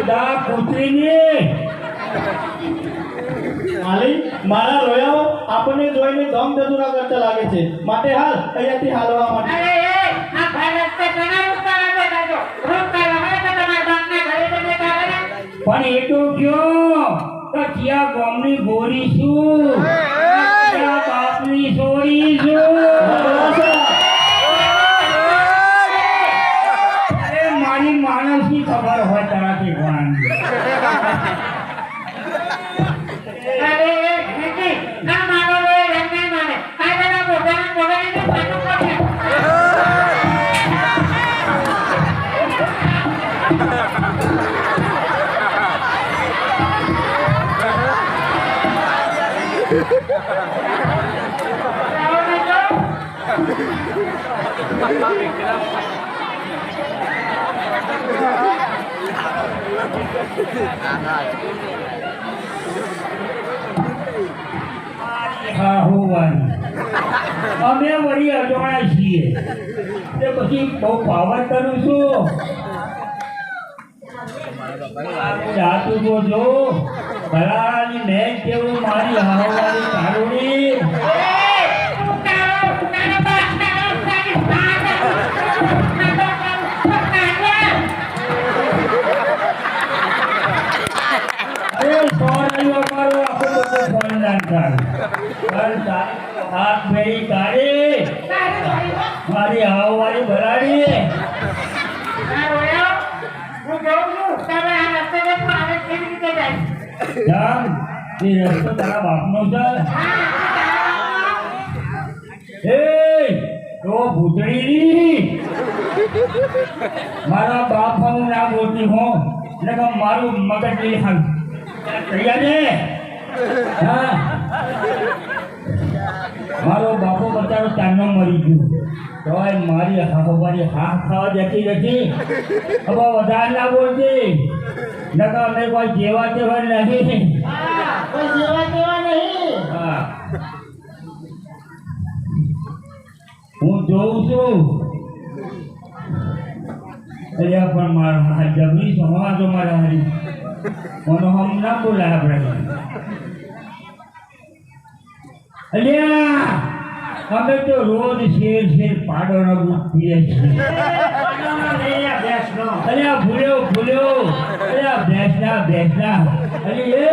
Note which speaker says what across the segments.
Speaker 1: દા કૂતરીની
Speaker 2: માલી મારા રોયાઓ આપણને જોઈને દમ દદુરા કરતા લાગે છે માટે હાલ અહીંયાથી હાલવા માટે
Speaker 3: અરે એ આ ભારત તે ઘણા ઉત્તર આપે દાદો રોક કરવા હવે તો તમારા બાપના ઘરે જઈને કાઢે
Speaker 1: પણ એ તો કયો તો ક્યાં ગામની ગોરી છું ક્યાં બાપની છોરી છું અરે મારી માણસની ખબર હોય તારાથી ભણ
Speaker 3: અરે નથી ના મારો રે રંગે માને આ જરા બોધાના બોધાને પાછું પડે
Speaker 1: હા હોવાની અમે વળી અજવાણા છીએ તે પછી બહુ પાવર કરું છું જાતું તો જો ભલાની મેં કેવું મારી હાવવાની કારુણી હાથ મેળી કાઢી મારી હાવવાળી ભરાડી
Speaker 3: હું જોઉં છું તમે આ રસ્તે જતો આવે કેવી રીતે જાય
Speaker 1: જામ એ રસ્તો તારા બાપનો છે એ તો ભૂતળીની મારા બાપ હું ના બોલતી હું એટલે મારું મગજ લઈ હાલ તૈયાર છે હા મારો બાપો બચારો ચાંદનો મરી ગયો તોય મારી હાફવારી હાથ ખાવા જતી નથી હવે વધારે ના બોલતી નકા અમે કોઈ જેવા તેવા નહીં
Speaker 2: કોઈ સેવા દેવા નહીં
Speaker 1: હા હું જોઉં છું અલ્યા પણ મારા જબરી સમાજો મારા હારી મને હમ ના બોલાય આપણે અલ્યા અમે તો રોજ શેર પાડોનો દૂધ પીએ છીએ અલ્યા ભૂલ્યો અલ્યા ભેંસના અરે એ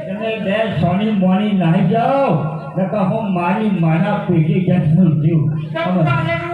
Speaker 1: તમે બે સોની મોની નાહી જાઓ નકા હું મારી માના પેટી જશું છું